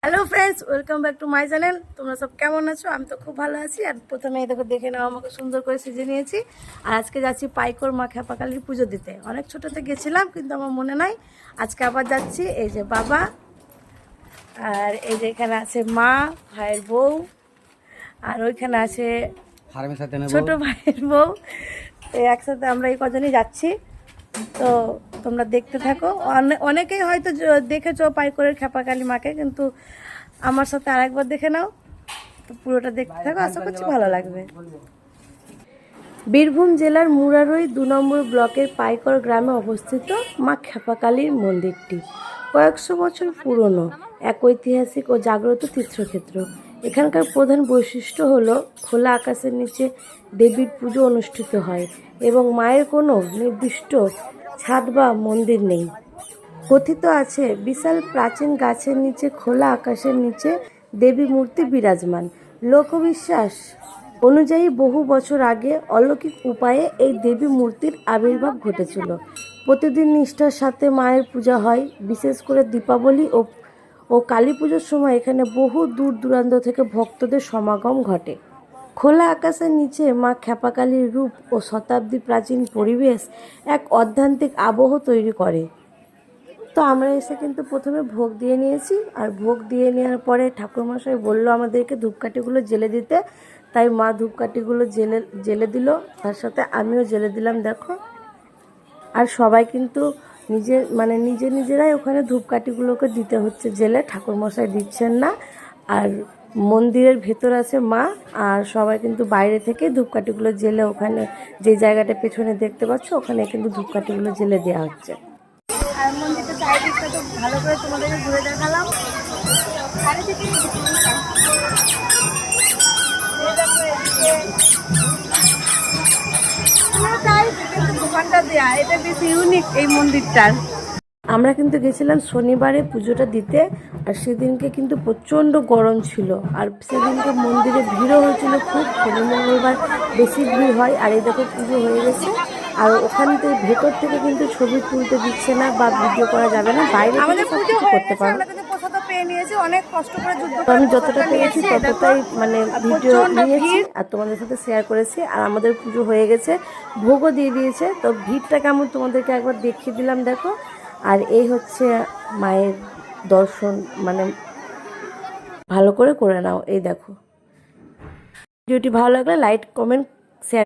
Hello friends, welcome back to my channel. তোমরা সব কেমন আছো? আমি তো খুব ভালো আছি। আর প্রথমে দেখো দেখে নাও, আমাকে সুন্দর করে সেজে নিয়েছি। আর আজকে যাচ্ছি পাইকর মা খেপাকালীর পুজো দিতে। অনেক ছোটোতে গেছিলাম, কিন্তু আমার মনে নাই। আজকে আবার যাচ্ছি। এই যে বাবা, আর এই যে এখানে আছে মা, ভাইয়ের বউ, আর ওইখানে আছে ছোট ভাইয়ের বউ। তো একসাথে আমরা এই কজনই যাচ্ছি। তো তোমরা দেখতে থাকো। অনেকেই হয়তো দেখেছো পাইকরের খেপাকালী মাকে, কিন্তু আমার সাথে আরেকবার দেখে নাও। তো পুরোটা দেখতে থাকো, আশা করছি ভালো লাগবে। বীরভূম জেলার মুরারই 2 নম্বর ব্লকের পাইকর গ্রামে অবস্থিত মা খেপাকালীর মন্দিরটি কয়েকশো বছর পুরনো এক ঐতিহাসিক ও জাগ্রত তীর্থক্ষেত্র। এখানকার প্রধান বৈশিষ্ট্য হলো খোলা আকাশের নিচে দেবীর পুজো অনুষ্ঠিত হয় এবং মায়ের কোনো নির্দিষ্ট ছাদ বা মন্দির নেই। কথিত আছে বিশাল প্রাচীন গাছের নিচে খোলা আকাশের নিচে দেবী মূর্তি বিরাজমান। লোকবিশ্বাস অনুযায়ী বহু বছর আগে অলৌকিক উপায়ে এই দেবী মূর্তির আবির্ভাব ঘটেছিল। প্রতিদিন নিষ্ঠার সাথে মায়ের পূজা হয়। বিশেষ করে দীপাবলি ও কালী পুজোর সময় এখানে বহু দূর দূরান্ত থেকে ভক্তদের সমাগম ঘটে। খোলা আকাশের নিচে মা খেপাকালীর রূপ ও শতাব্দী প্রাচীন পরিবেশ এক অধ্যাত্মিক আবহ তৈরি করে। তো আমরা এসে কিন্তু প্রথমে ভোগ দিয়ে নিয়েছি। আর ভোগ দিয়ে নেওয়ার পরে ঠাকুরমশাই বললো আমাদেরকে ধূপকাঠিগুলো জ্বেলে দিতে। তাই মা ধূপকাঠিগুলো জ্বেলে দিল, তার সাথে আমিও জ্বেলে দিলাম, দেখো। আর সবাই কিন্তু নিজেরাই ওখানে ধূপকাঠিগুলোকে দিতে হচ্ছে জ্বেলে, ঠাকুরমশাই দিচ্ছেন না। আর মন্দিরের ভেতর আছে মা, আর সবাই কিন্তু বাইরে থেকে ধূপকাঠিগুলো জ্বেলে ওখানে যে জায়গাটা পেছনে দেখতে পাচ্ছ, ওখানে কিন্তু ধূপকাঠিগুলো জ্বেলে দেওয়া হচ্ছে। আর মন্দিরটা চারিদিকটা তো ভালো করে তোমাদেরকে ঘুরে দেখালাম। দোকানটা দেয়া, এটা বেশি ইউনিক এই মন্দিরটার। আমরা কিন্তু গেছিলাম শনিবারে পুজোটা দিতে, আর সেদিনকে কিন্তু প্রচণ্ড গরম ছিল। আর সেদিনকে মন্দিরে ভিড়ও হয়েছিল খুব। শনি মঙ্গলবার বেশি ভিড় হয়। আর এই দেখো পুজো হয়ে গেছে। আর ওখান থেকে ভেতর থেকে কিন্তু ছবি তুলতে দিচ্ছে না বা ভিডিও করা যাবে না, বাইরে থেকে সব কিছু করতে পারো। আমি যতটা পেরেছি ততটাই ভিডিও নিয়েছি আর তোমাদের সাথে শেয়ার করেছি। আর আমাদের পুজো হয়ে গেছে, ভোগও দিয়ে দিয়েছে। তো ভিড়টা কেমন তোমাদেরকে একবার দেখিয়ে দিলাম, দেখো। আর এই হচ্ছে মায়ের দর্শন, ভালো করে নাও। এই দেখো, ভিডিওটি ভালো লাগলে লাইক কমেন্ট